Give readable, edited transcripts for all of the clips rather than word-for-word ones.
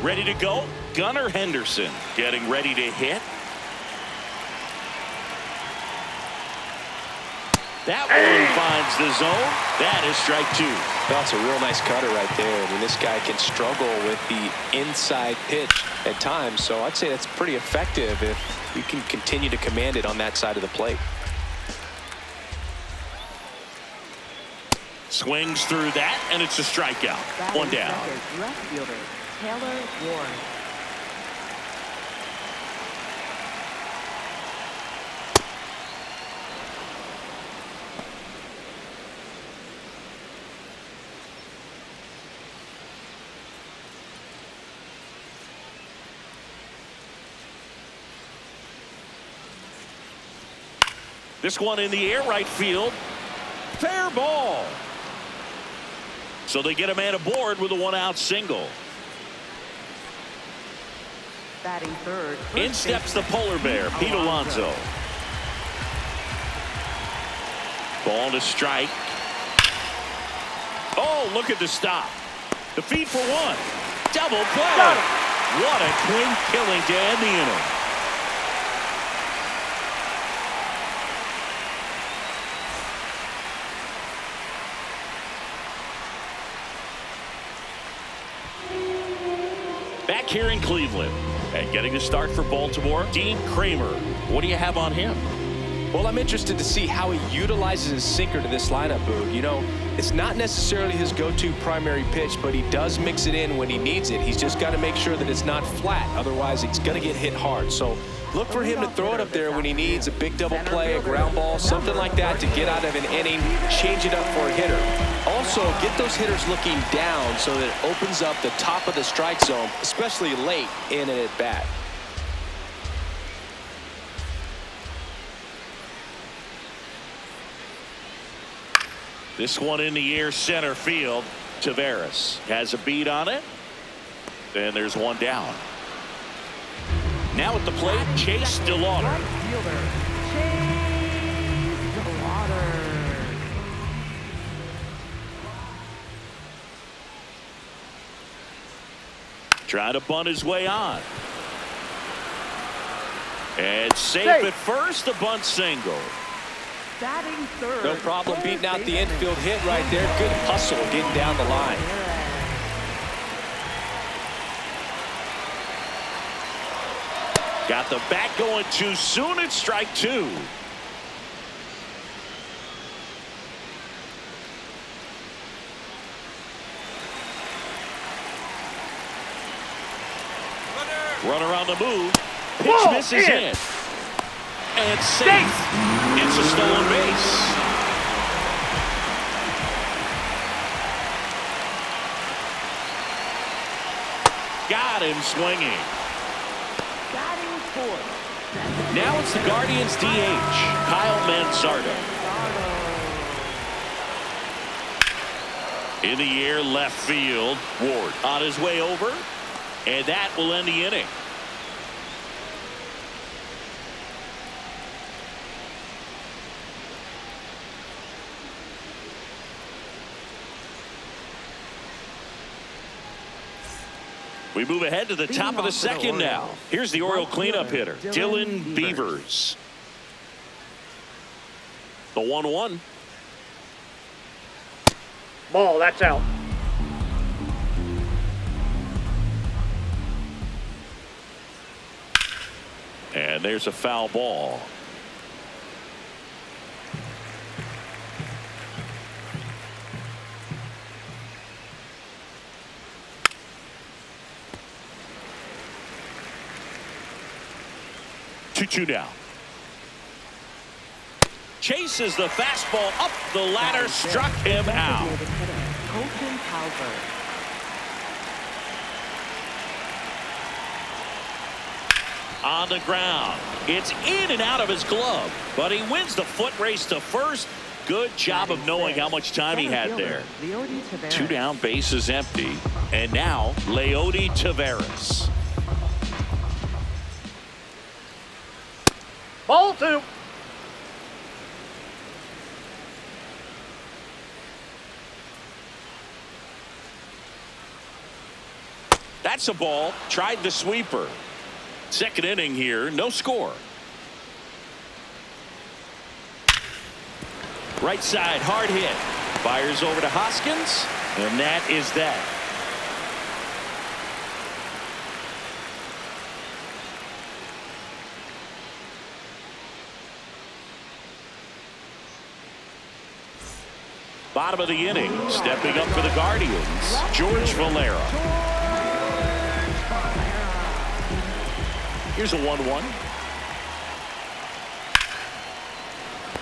Ready to go. Gunnar Henderson getting ready to hit. That one finds the zone. That is strike two. That's a real nice cutter right there. I mean, this guy can struggle with the inside pitch at times, so I'd say that's pretty effective if you can continue to command it on that side of the plate. Swings through that, and it's a strikeout. One down. Left fielder Taylor Ward. This one in the air, right field. Fair ball. So they get a man aboard with a one-out single. Batting third. In steps the polar bear, Pete Alonso. Ball to strike. Oh, look at the stop. The feed for one. Double play. What a twin killing to end the inning. Back here in Cleveland and getting the start for Baltimore, Dean Kramer. What do you have on him? Well, I'm interested to see how he utilizes his sinker to this lineup, Boog. You know, it's not necessarily his go-to primary pitch, but he does mix it in when he needs it. He's just got to make sure that it's not flat. Otherwise, it's going to get hit hard. So look for him to throw it up there when he needs a big double play, a ground ball, something like that to get out of an inning, change it up for a hitter. Also, get those hitters looking down so that it opens up the top of the strike zone, especially late in an at-bat. This one in the air, center field. Tavares has a beat on it. And there's one down. Now at the plate, Chase DeLauter. Right fielder Chase DeLauter. Trying to bunt his way on. And safe at first, the bunt single. Batting third. No problem beating out the infield hit right there. Good hustle getting down the line. Got the bat going too soon. It's strike two. Runner on the move. Pitch misses in. And safe. It's a stolen base. Got him swinging. Batting fourth. Now it's the Guardians DH, Kyle Manzardo. In the air, left field. Ward on his way over. And that will end the inning. We move ahead to the top of the second now. Here's the Oriole cleanup hitter, Dylan Beavers. The 1-1. Ball, that's out. And there's a foul ball. Two now. Chases the fastball up the ladder, struck him out. Colton Calvert. On the ground. It's in and out of his glove, but he wins the foot race to first. Good job of knowing how much time he had there. Two down, base is empty. And now, Leody Taveras. Ball two. That's a ball. Tried the sweeper. Second inning here. No score. Right side. Hard hit. Fires over to Hoskins. And that is that. Bottom of the inning, stepping up for the Guardians, George Valera. Here's a 1-1.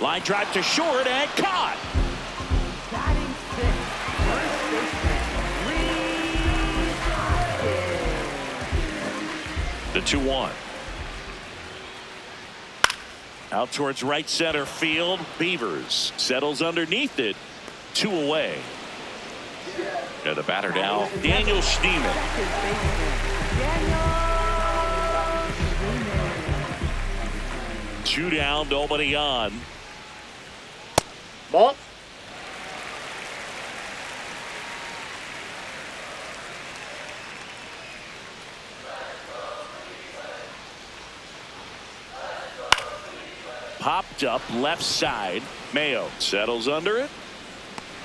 Line drive to short and caught. Batting sixth, first baseman, Reese Hoskins. The 2-1. Out towards right center field. Beavers settles underneath it. 2 away. And the batter now, Daniel Schneemann. Second baseman, Daniel Schneemann. 2 down, nobody on. Ball. Popped up left side. Mayo settles under it.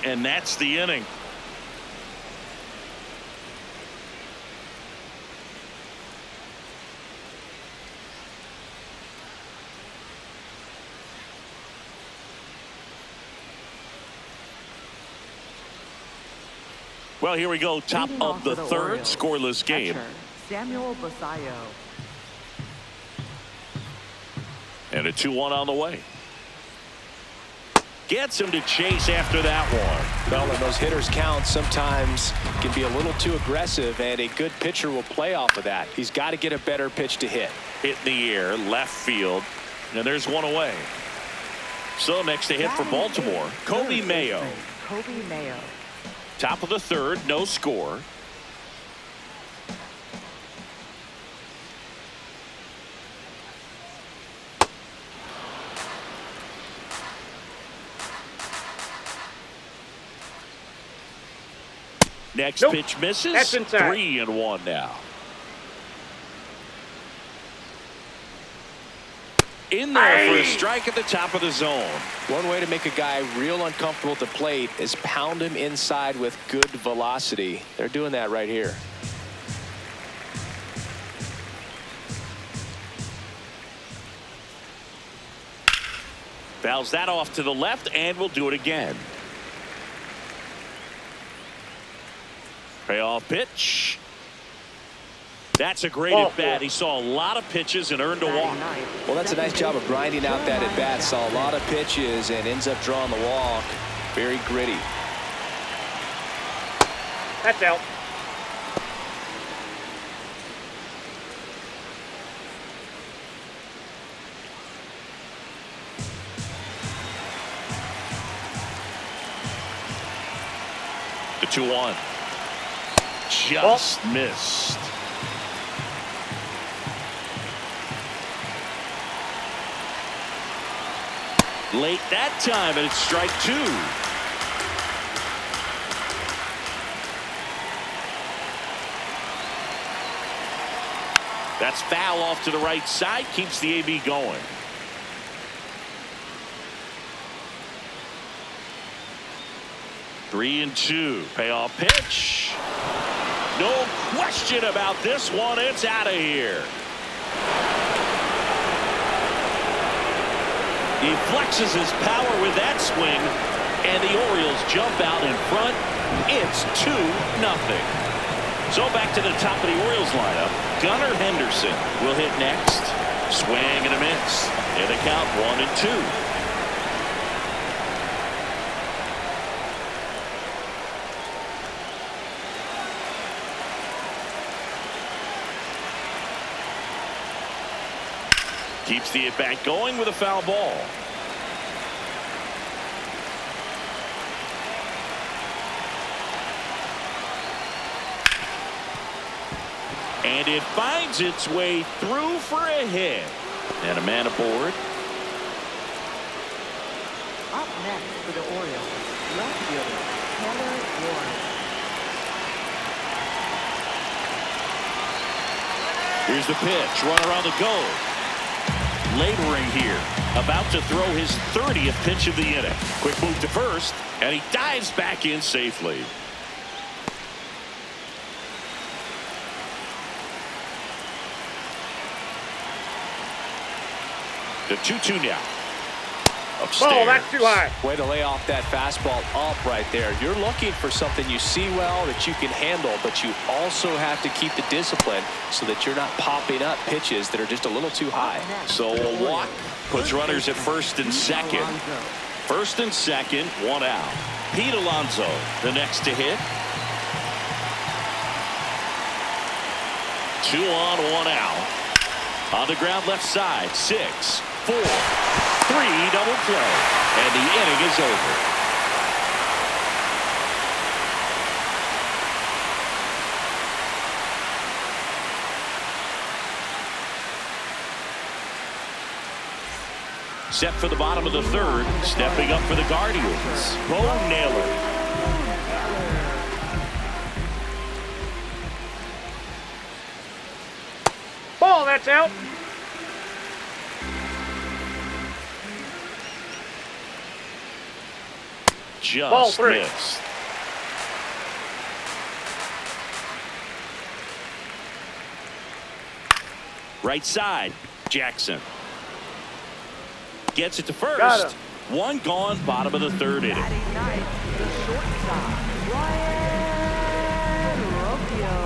And that's the inning. Well, here we go. Top Leading of off the for the third. Orioles, Scoreless game. catcher, Samuel Basayo. And a 2-1 on the way. Gets him to chase after that one. Well, and those hitters count sometimes can be a little too aggressive, and a good pitcher will play off of that. He's got to get a better pitch to hit. Hit in the air, left field. And there's one away. So next to hit for Baltimore, Kobe Third Mayo. baseman, Kobe Mayo. Top of the third, no score. Next Nope. pitch misses. That's inside. 3-1 now. In there for a strike at the top of the zone. One way to make a guy real uncomfortable at the plate is pound him inside with good velocity. They're doing that right here. Fouls that off to the left, and we'll do it again. Payoff pitch. That's a great at bat. He saw a lot of pitches and earned a walk. Well, that's a nice job of grinding out that at bat. Saw a lot of pitches and ends up drawing the walk. Very gritty. That's out. The 2-1. Just missed. Late that time, and it's strike 2. That's foul off to the right side, keeps the AB going. Three and 2. Payoff pitch. No question about this one. It's out of here. He flexes his power with that swing, and the Orioles jump out in front. It's 2-0. So back to the top of the Orioles lineup. Gunnar Henderson will hit next. Swing and a miss. And the count 1-2. Keeps the at-bat going with a foul ball. And it finds its way through for a hit. And a man aboard. Up next for the Orioles, left fielder Taylor Ward. Here's the pitch. Runner on the go. Laboring here. About to throw his 30th pitch of the inning. Quick move to first, and he dives back in safely. The 2-2 now. Upstairs. Ball, that's too high. Way to lay off that fastball up right there. You're looking for something you see well that you can handle, but you also have to keep the discipline so that you're not popping up pitches that are just a little too high. So a walk puts runners at first and second. First and second, one out. Pete Alonso, the next to hit. 2 on, 1 out. On the ground left side, 6, 4, 3 double play, and the inning is over. Set for the bottom of the third, stepping up for the Guardians, Bo Naylor. Ball, that's out. Just Ball missed. Right side, Jackson. Gets it to Got first. him. One gone, bottom of the third inning. Batting ninth, the shortstop, Ryan Rocchio.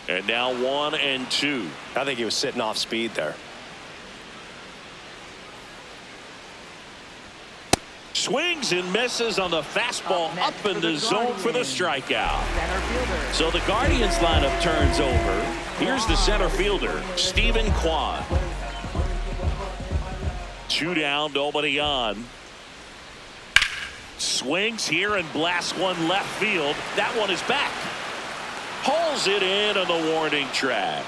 And now 1 and 2. I think he was sitting off speed there. Swings and misses on the fastball up in the zone for the strikeout. Center fielder. So the Guardians lineup turns over. Here's the center fielder, Stephen Kwan. 2 down, nobody on. Swings here and blasts one left field. That one is back. Pulls it in on the warning track.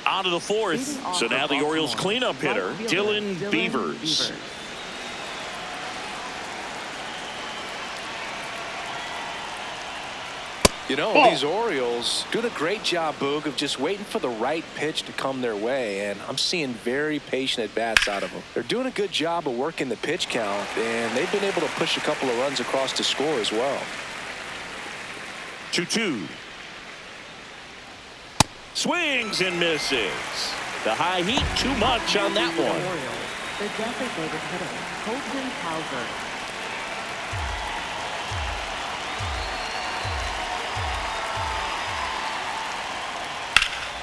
On to the fourth. So now the Orioles cleanup hitter, Dylan Beavers. You know, Ball. these Orioles doing a great job, Boog, of just waiting for the right pitch to come their way, and I'm seeing very patient at-bats out of them. They're doing a good job of working the pitch count, and they've been able to push a couple of runs across to score as well. 2-2. Swings and misses. The high heat, too much on that The one. Orioles, the designated hitter, Colton Hauser.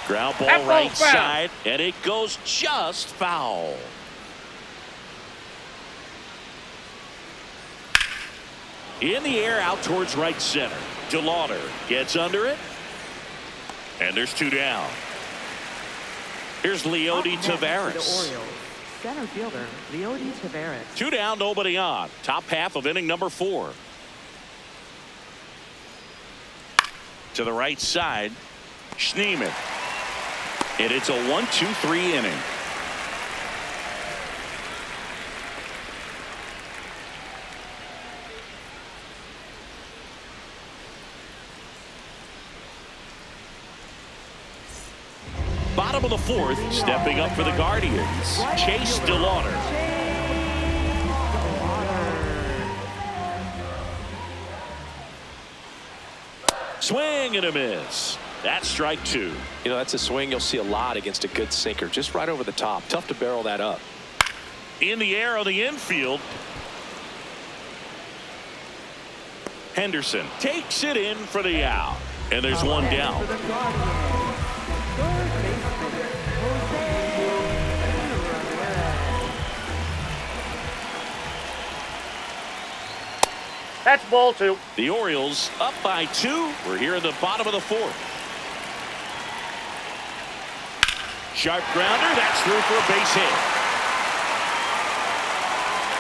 Ground ball That ball's right foul. side, and it goes just foul. In the air out towards right center. DeLauder gets under it, and there's 2 down. Here's Leody Up next for the Taveras. Orioles, center fielder, Leody Taveras. 2 down, nobody on. Top half of inning number 4. To the right side, Schneemann. And it's a 1-2-3 inning. Bottom of the fourth, stepping up for the Guardians, Chase DeLauder. Swing and a miss. That's strike 2. You know, that's a swing you'll see a lot against a good sinker, just right over the top. Tough to barrel that up. In the air on the infield. Henderson takes it in for the out. And there's one down. For the Guardians, third baseman, Jose Ramirez. That's ball 2. The Orioles up by 2. We're here in the bottom of the fourth. Sharp grounder. That's through for a base hit.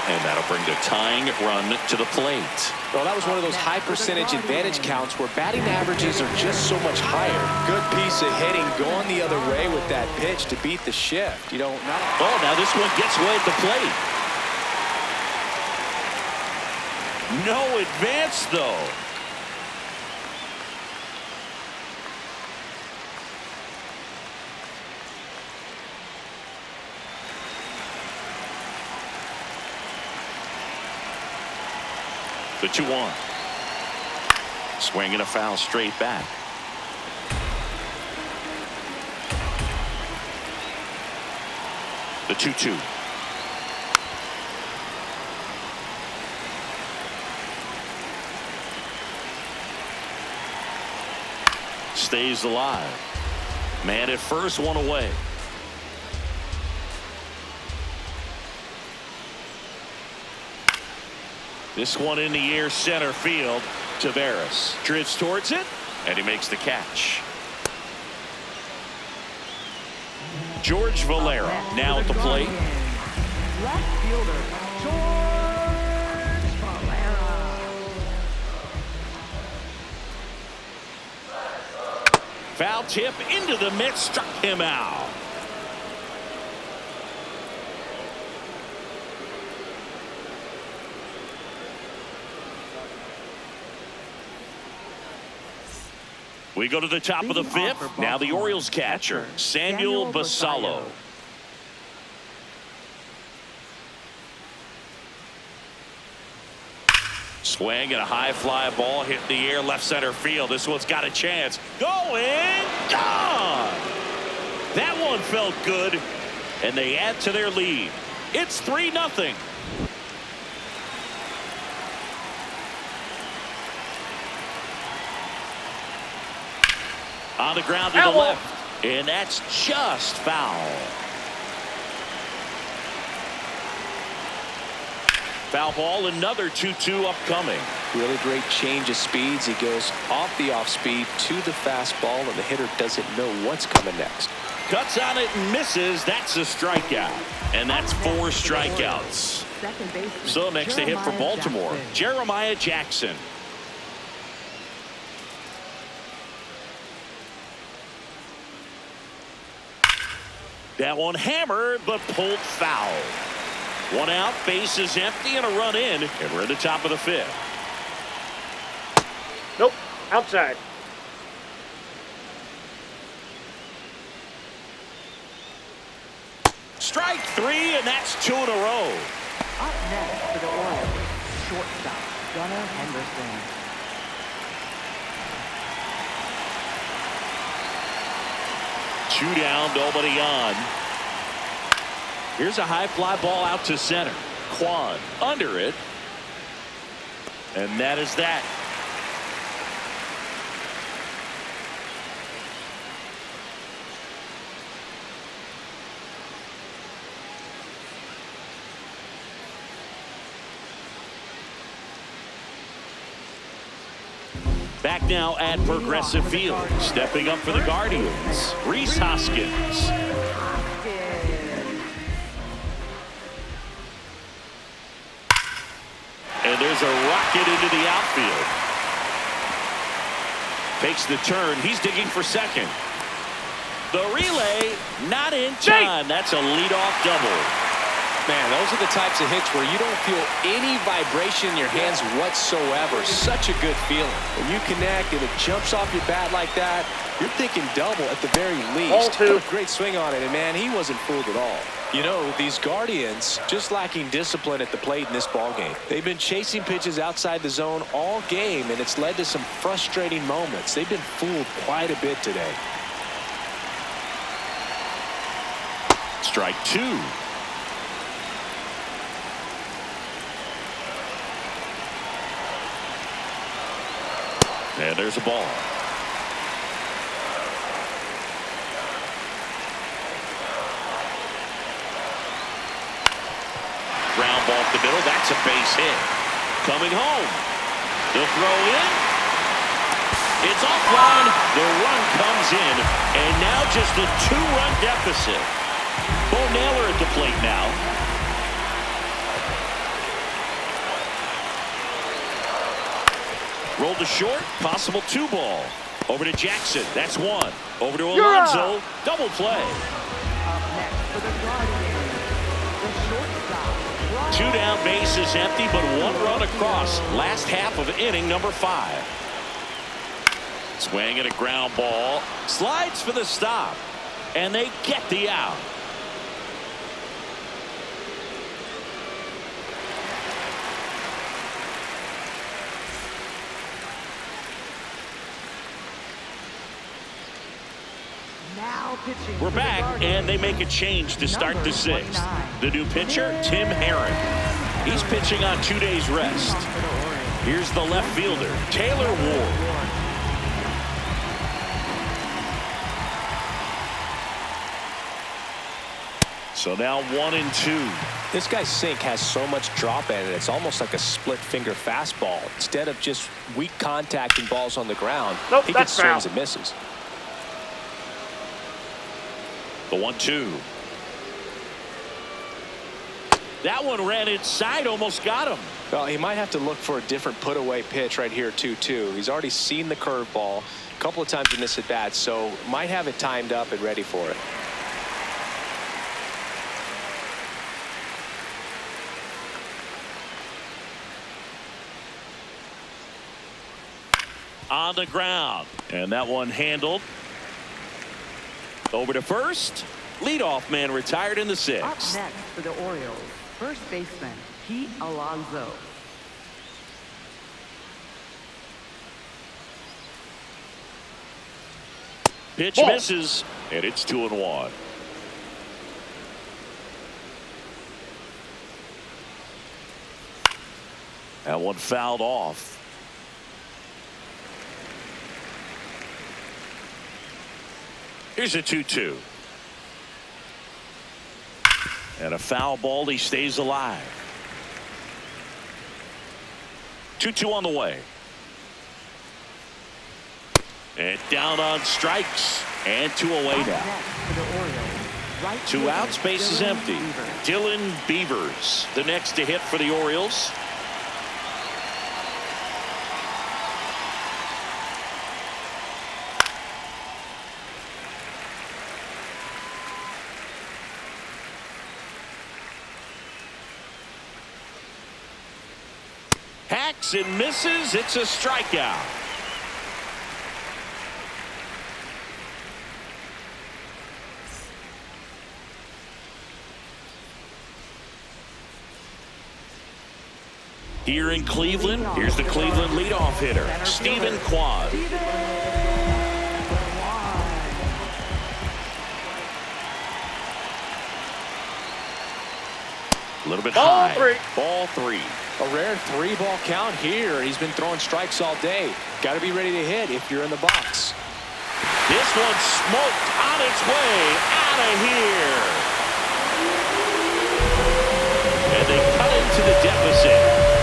And that'll bring the tying run to the plate. Well, that was one of those high percentage advantage counts where batting averages are just so much higher. Good piece opposite hitting, going the other way with that pitch to beat the shift. You know, oh, now this one gets away at the plate. No advance, though. The 2-1. Swinging a foul straight back. The 2-2. Stays alive. Man at first, one away. This one in the air, center field. Taveras drifts towards it, and he makes the catch. George Valera now at the plate. Left fielder, George Valera. Foul tip into the mitt, struck him out. We go to the top of the fifth. Now the Orioles catcher, Samuel Basallo. Swing and a high fly ball hit in the air, left center field. This one's got a chance. Going, gone. That one felt good, and they add to their lead. It's 3-0. On the ground to the left, and that's just foul. Foul ball, another 2-2 upcoming. Really great change of speeds. He goes off the off speed to the fastball, and the hitter doesn't know what's coming next. Cuts on it and misses. That's a strikeout. And that's 4 strikeouts. So next they hit for Baltimore, Jeremiah Jackson. That one hammered, but pulled foul. One out, base is empty, and a run in, and we're at the top of the fifth. Nope, outside. Strike 3, and that's 2 in a row. Up next for the Orioles, shortstop Gunnar Henderson. Two down, nobody on. Here's a high fly ball out to center. Kwan under it. And that is that. Back now at Progressive Field. Stepping up for the Guardians, Rhys Hoskins. And there's a rocket into the outfield. Takes the turn. He's digging for second. The relay not in time. That's a leadoff double. Man, those are the types of hits where you don't feel any vibration in your hands whatsoever. Such a good feeling. When you connect and it jumps off your bat like that, you're thinking double at the very least. What a great swing on it, and man, he wasn't fooled at all. You know, these Guardians just lacking discipline at the plate in this ballgame. They've been chasing pitches outside the zone all game, and it's led to some frustrating moments. They've been fooled quite a bit today. Strike 2. And there's a ball. Ground ball up the middle. That's a base hit. Coming home. The throw in. It's offline. The run comes in. And now just a 2-run deficit. Bo Naylor at the plate now. Rolled to short, possible 2 ball. Over to Jackson. That's one. Over to You're Alonso. up. Double play. Up next for the Guardians, the shortstop. Two down, bases empty, but one run across. Last half of inning number 5. Swing and a ground ball. Slides for the stop. And they get the out. Now pitching. We're for the back, Guardians. and they make a change to start Number the 6th. 29. The new pitcher, Tim Herron. He's pitching on 2 days rest. For the Orioles. Here's the left fielder, Taylor Ward. So now 1-2. This guy's sink has so much drop in it. It's almost like a split finger fastball. Instead of just weak contact and balls on the ground, Nope, he that's gets swings foul. and misses. The 1-2. That one ran inside, almost got him. Well, he might have to look for a different put away pitch right here 2-2. He's already seen the curveball a couple of times in this at bat, so might have it timed up and ready for it. On the ground, and that one handled. Over to first. Leadoff man retired in the Up 6th. next for the Orioles, first baseman Pete Alonso. Pitch Ball. misses, and it's 2-1. That one fouled off. Here's a 2-2. And a foul ball. He stays alive. 2-2 on the way. And down on strikes. And 2 away Up now. next for the Orioles, right 2 fielder, outs, base is Dylan empty. Beavers. Dylan Beavers, the next to hit for the Orioles. Hacks and misses. It's a strikeout. Here in Cleveland, here's the Cleveland leadoff hitter, Stephen Kwan. A little bit Ball high. 3. Ball 3. A rare 3-ball count here. He's been throwing strikes all day. Got to be ready to hit if you're in the box. This one smoked on its way out of here. And they cut into the deficit.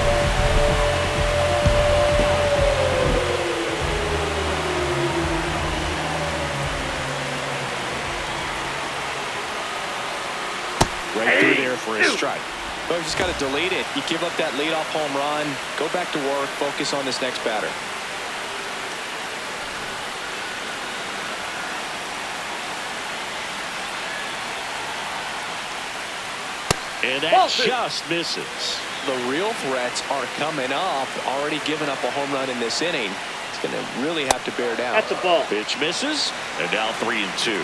Right through there for a strike. But you just got to delete it. You give up that leadoff home run, go back to work, focus on this next batter. And that Ball 2. just misses. The real threats are coming up. Already given up a home run in this inning. It's going to really have to bear down. That's a ball. Pitch misses, and now 3-2.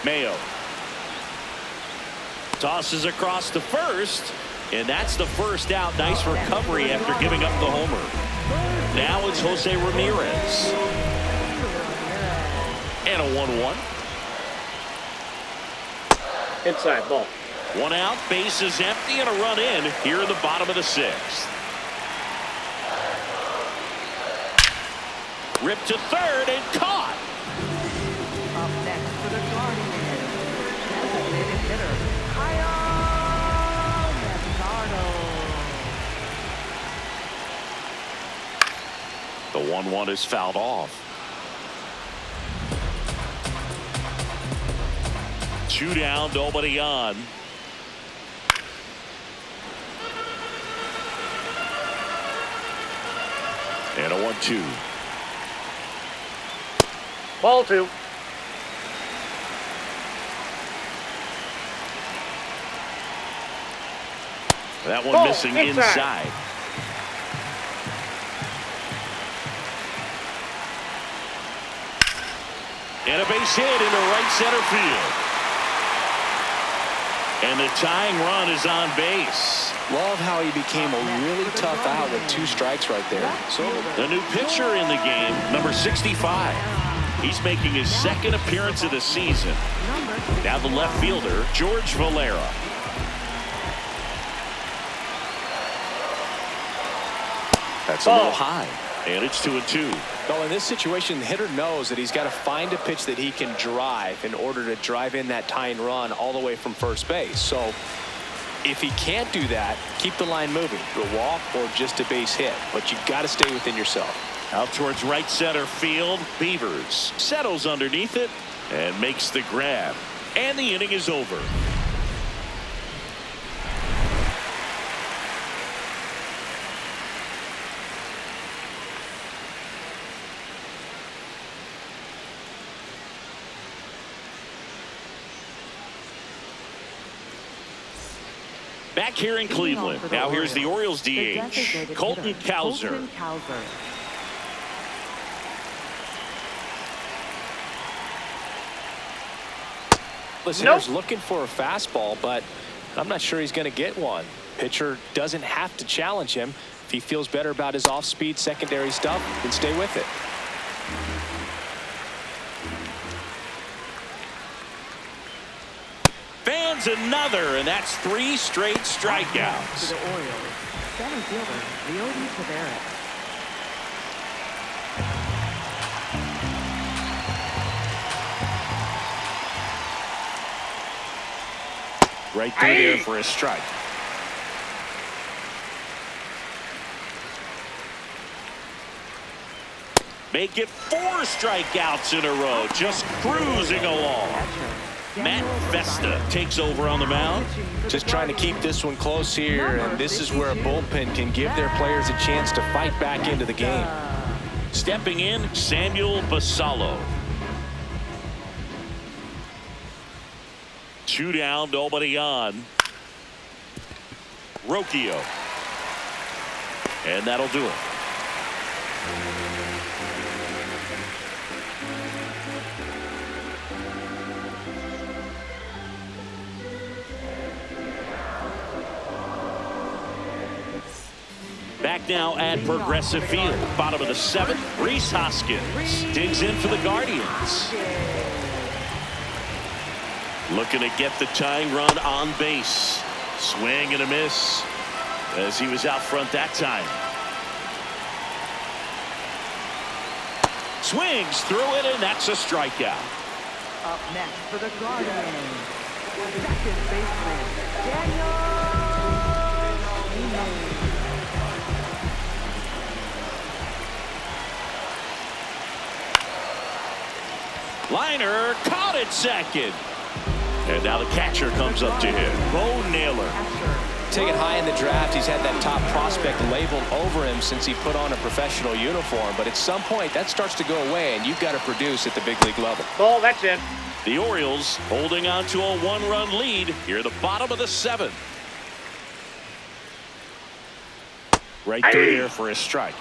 Mayo tosses across to first, and that's the first out. Nice recovery after giving up the homer. Now it's Jose Ramirez. And a 1-1. Inside ball. 1 out, base is empty, and a run in here in the bottom of the 6th. Ripped to third and caught. Up next for the Guardians, designated hitter Kyle Manzardo. The 1-1 is fouled off. 2 down, nobody on. 1-2. Ball 2. That one Ball missing inside. And a base hit into right center field. And the tying run is on base. Love how he became a really tough out with 2 strikes right there. So the new pitcher in the game, number 65. He's making his second appearance of the season. Now the left fielder, George Valera. That's a little high. And it's 2-2. Well, in this situation, the hitter knows that he's got to find a pitch that he can drive in order to drive in that tying run all the way from first base. So if he can't do that, keep the line moving. A walk or just a base hit. But you've got to stay within yourself. Out towards right center field. Beavers settles underneath it and makes the grab. And the inning is over. Back here in Cleveland. Now here's the Orioles DH, Colton Cowser. Listen, he's looking for a fastball, but I'm not sure he's going to get one. Pitcher doesn't have to challenge him. If he feels better about his off-speed secondary stuff, then stay with it. Fans another, and that's 3 straight strikeouts. To the Orioles, center fielder, Leody Taveras. Right through there for a strike. Make it 4 strikeouts in a row, just cruising along. Matt Vesta takes over on the mound. Just trying to keep this one close here, and this is where a bullpen can give their players a chance to fight back into the game. Stepping in, Samuel Basallo. 2 down, nobody on. Rocchio. And that'll do it. Back now at Progressive Field. Bottom of the 7th, Rhys Hoskins digs in for the Guardians. Looking to get the tying run on base. Swing and a miss as he was out front that time. Swings through it, and that's a strikeout. Up next for the Guardians, second baseman, Daniel. Liner caught at second. And now the catcher comes up to him. Bo Naylor. Taken high in the draft, he's had that top prospect labeled over him since he put on a professional uniform. But at some point, that starts to go away, and you've got to produce at the big league level. Ball, that's it. The Orioles holding on to a 1-run lead here at the bottom of the 7th. Right through there for a strike.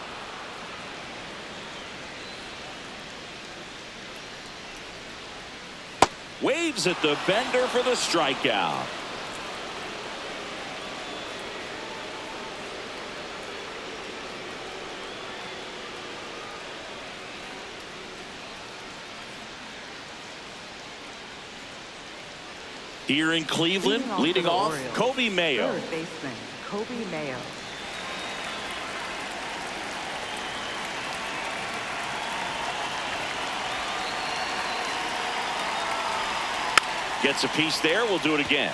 Waves at the bender for the strikeout. Here in Cleveland, leading off, Kobe Mayo. Third baseman, Kobe Mayo. Gets a piece there. We'll do it again.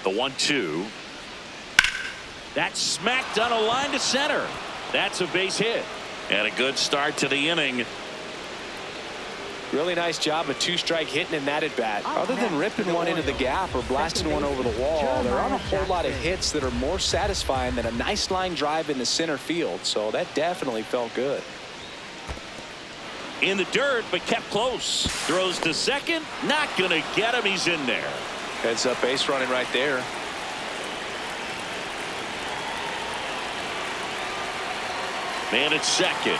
The 1-2. That's smacked on a line to center. That's a base hit. And a good start to the inning. Really nice job of two-strike hitting in that at-bat. Other than ripping one into the gap or blasting one over the wall, there aren't a whole lot of hits that are more satisfying than a nice line drive into center field. So that definitely felt good. In the dirt, but kept close. Throws to second. Not going to get him. He's in there. Heads up base running right there. Man at second.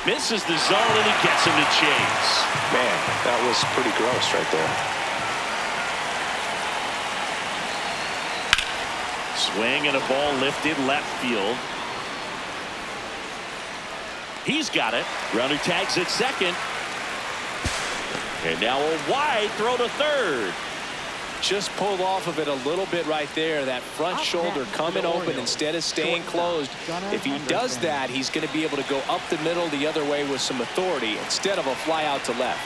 Misses the zone, and he gets him to chase. Man, that was pretty gross right there. Swing and a ball lifted left field. He's got it. Runner tags at second. And now a wide throw to third. Just pulled off of it a little bit right there. That front shoulder coming open instead of staying closed. If he does that, he's going to be able to go up the middle the other way with some authority instead of a fly out to left.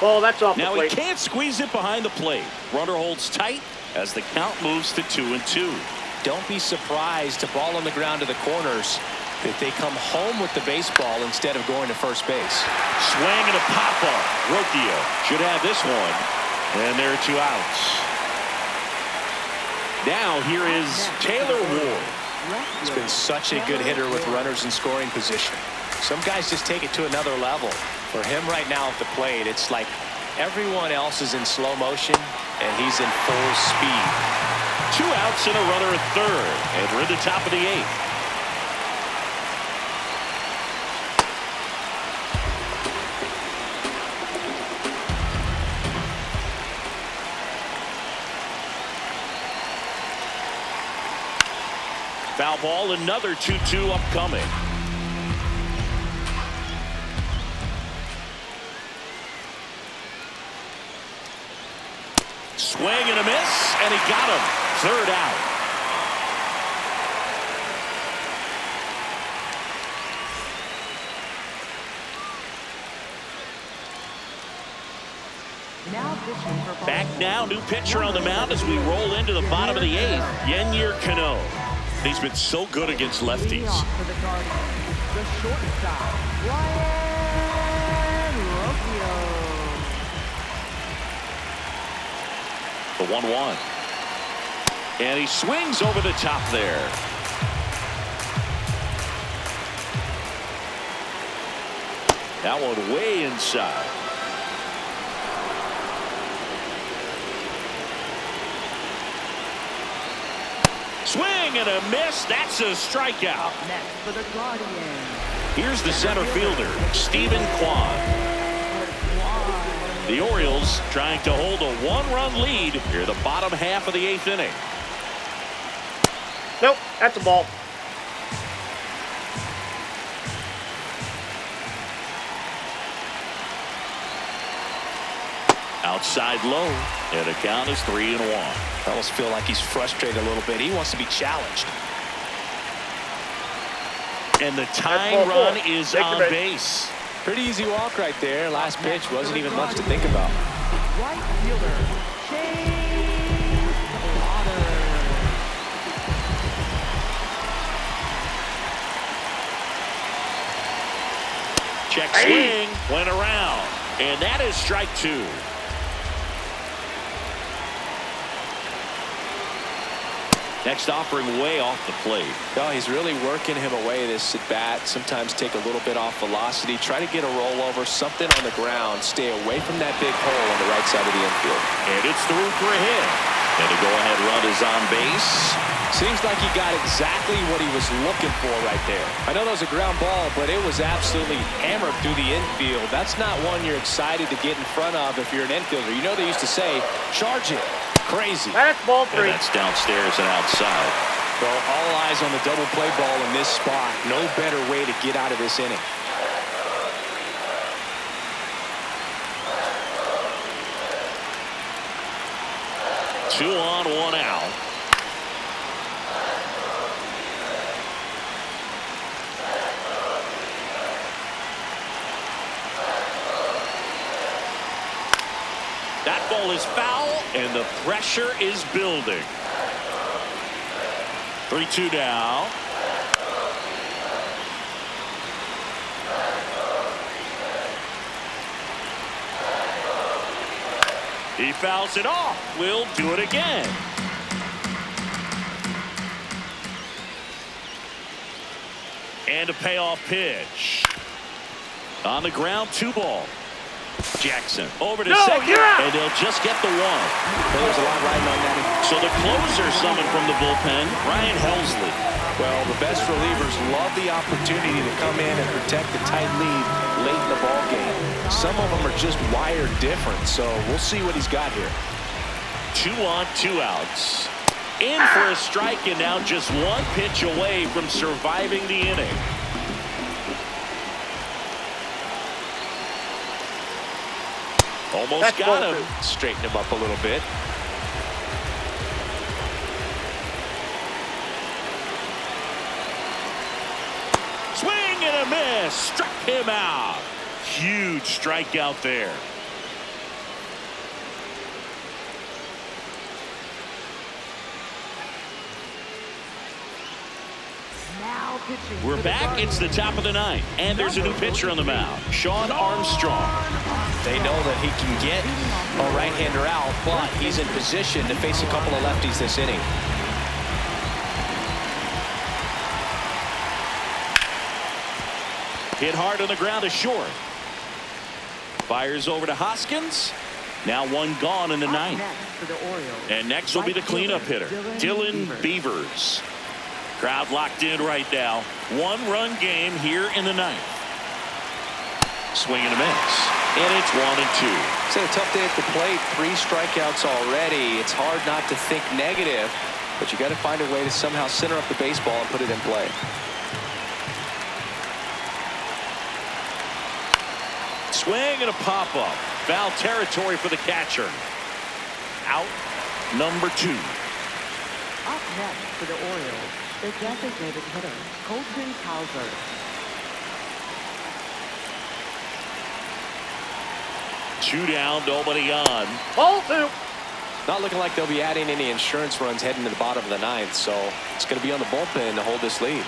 Ball, that's off the Now plate. he can't squeeze it behind the plate. Runner holds tight as the count moves to 2-2. Don't be surprised to ball on the ground to the corners if they come home with the baseball instead of going to first base. Swing and a pop-up. Rocchio should have this one. And there are 2 outs. Now here is Taylor Ward. He's been such a good hitter with runners in scoring position. Some guys just take it to another level. For him right now at the plate, it's like everyone else is in slow motion and he's in full speed. 2 outs and a runner at third. And we're at the top of the 8th. Foul ball, another 2-2 upcoming. Swing and a miss, and he got him. Third out. Back now, new pitcher on the mound as we roll into the bottom of the 8th. Yennier Cano. He's been so good against lefties. For the Guardians, the shortstop, Rocchio. The 1-1. And he swings over the top there. That one way inside. Swing and a miss. That's a strikeout. Next for the Guardians. Here's the center fielder, Stephen Kwan. The Orioles trying to hold a 1-run lead here the bottom half of the 8th inning. Nope, that's a ball. Outside low, and the count is 3-1. I almost feel like he's frustrated a little bit. He wants to be challenged. And the tying run is Take on your base. Pretty easy walk right there. Last pitch wasn't even much to think about. Right fielder, Chase Lauder. Check swing, went around, and that is strike 2. Next offering way off the plate. Oh, he's really working him away this at bat. Sometimes take a little bit off velocity. Try to get a rollover, something on the ground. Stay away from that big hole on the right side of the infield. And it's through for a hit. And the go-ahead run is on base. Seems like he got exactly what he was looking for right there. I know that was a ground ball, but it was absolutely hammered through the infield. That's not one you're excited to get in front of if you're an infielder. You know they used to say, charge it. Crazy. That's ball 3. And that's downstairs and outside. Well, all eyes on the double play ball in this spot. No better way to get out of this inning. Two on, 1 out. That ball is foul, and the pressure is building. 3-2 now. He fouls it off. We'll do it again. And a payoff pitch. On the ground, 2 ball. Jackson over to second, and they'll just get the 1. Well, there's a lot riding on that. So the closer summoned from the bullpen, Ryan Helsley. Well, the best relievers love the opportunity to come in and protect the tight lead late in the ball game. Some of them are just wired different, so we'll see what he's got here. 2 on, 2 outs. In for a strike, and now just 1 pitch away from surviving the inning. Almost got him. Straighten him up a little bit. Swing and a miss. Struck him out. Huge strikeout there. Now pitching. We're back. It's the top of the 9th, and there's a new pitcher on the mound, Sean Armstrong. They know that he can get a right-hander out, but he's in position to face a couple of lefties this inning. Hit hard on the ground to short. Fires over to Hoskins. Now 1 gone in the 9th. For the Orioles. And next will be the cleanup hitter, Dylan Beavers. Crowd locked in right now. 1-run game here in the 9th. Swing and a miss. And it's 1 and 2. It's a tough day at the plate. 3 strikeouts already. It's hard not to think negative, but you got to find a way to somehow center up the baseball and put it in play. Swing and a pop-up. Foul territory for the catcher. Out number 2. Up next for the Orioles, the designated hitter, Colton Cowser. Two down, nobody on. Ball 2. Not looking like they'll be adding any insurance runs heading to the bottom of the 9th, so it's going to be on the bullpen to hold this lead.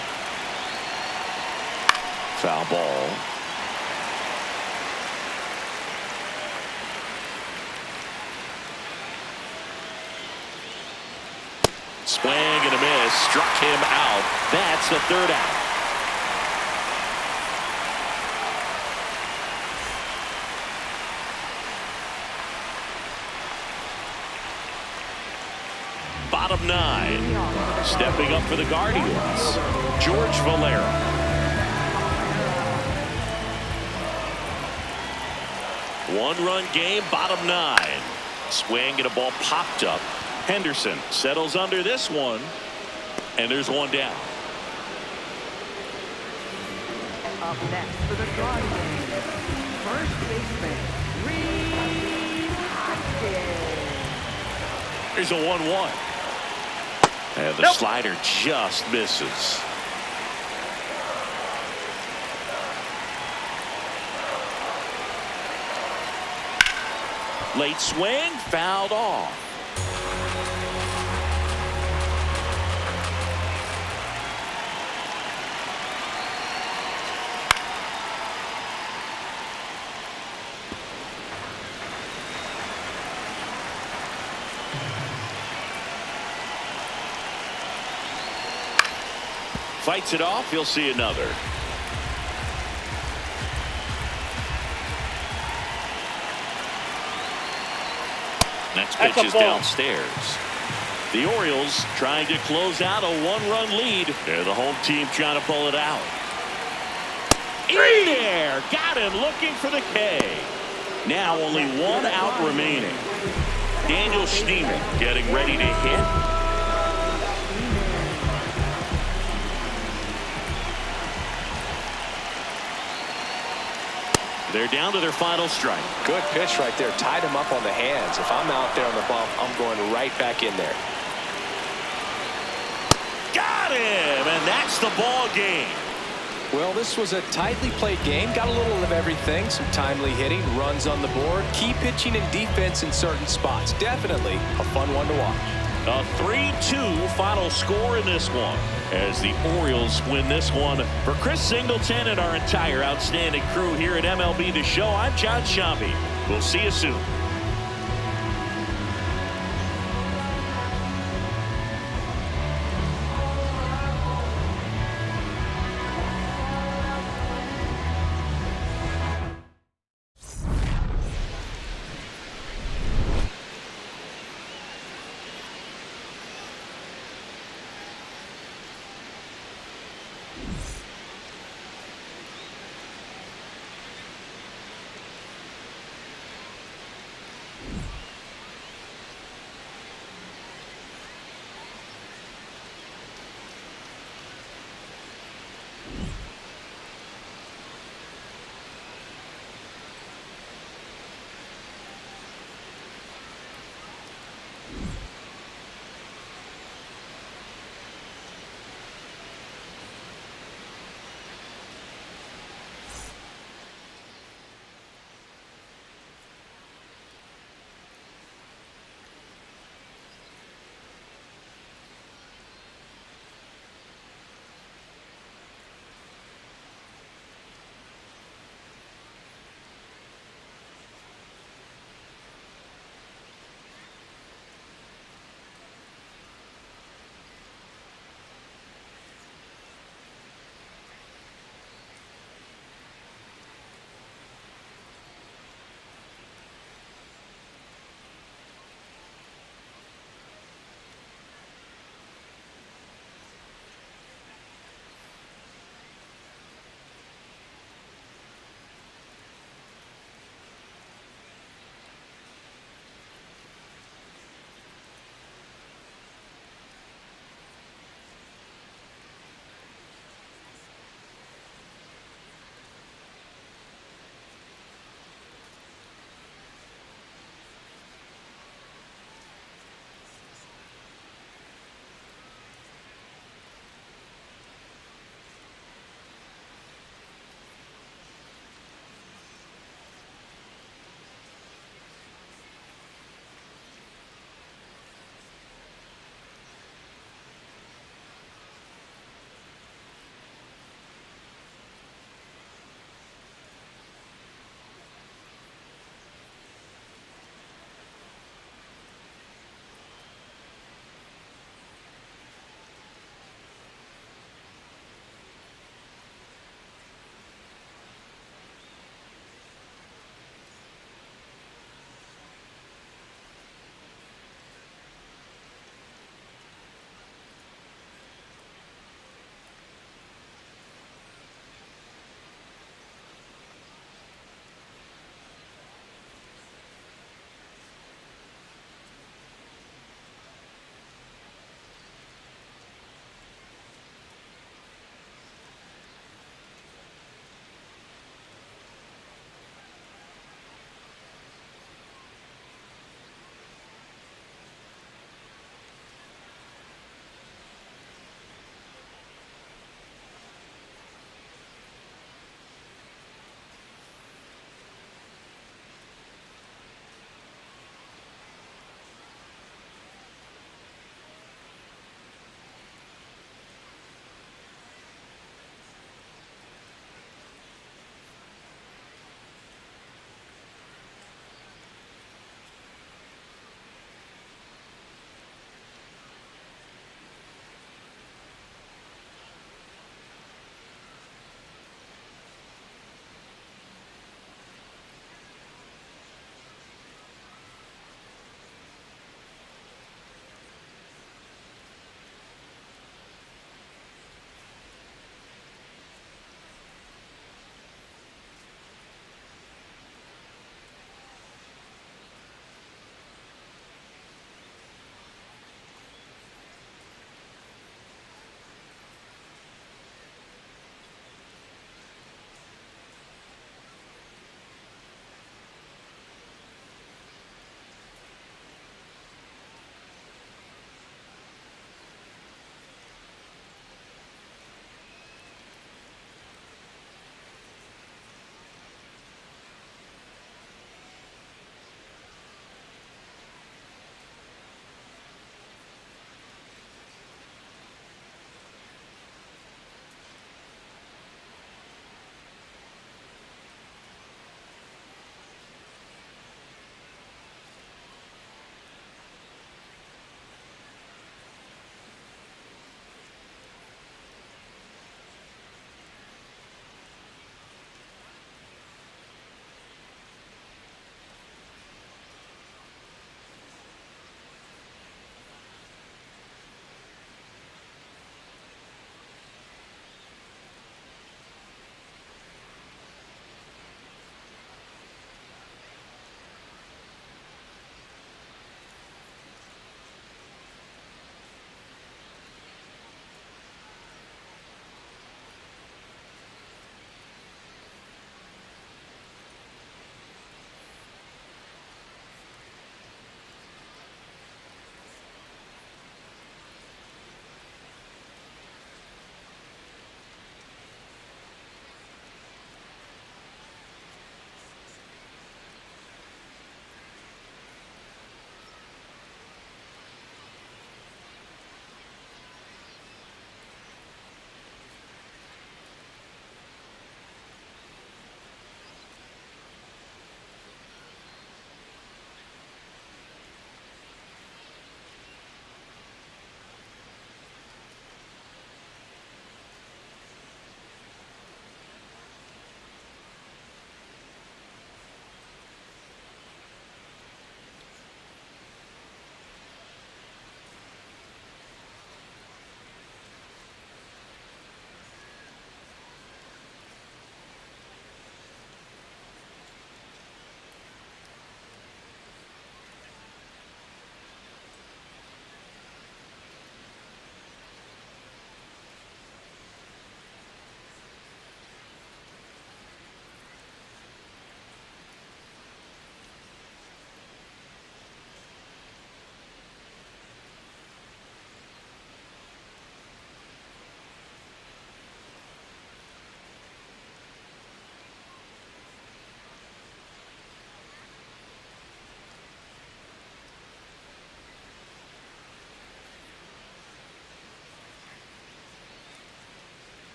Foul ball. Swing and a miss. Struck him out. That's the 3rd out. Bottom 9. Stepping up for the Guardians, George Valera. One-run game, bottom 9. Swing and a ball popped up. Henderson settles under this one, and there's 1 down. Up next for the Guardians, first baseman, Reed Hoskins. Here's a 1-1. And the slider just misses. Late swing, fouled off. Fights it off. He'll see another. Next pitch is downstairs. The Orioles trying to close out a 1-run lead. They're the home team trying to pull it out. In there. Got him looking for the K. Now only 1 out remaining. Daniel Schneemann getting ready to hit. They're down to their final strike. Good pitch right there. Tied him up on the hands. If I'm out there on the bump, I'm going right back in there. Got him, and that's the ball game. Well, this was a tightly played game. Got a little of everything. Some timely hitting, runs on the board, key pitching and defense in certain spots. Definitely a fun one to watch. A 3-2 final score in this one as the Orioles win this one. For Chris Singleton and our entire outstanding crew here at MLB The Show, I'm John Shambi. We'll see you soon.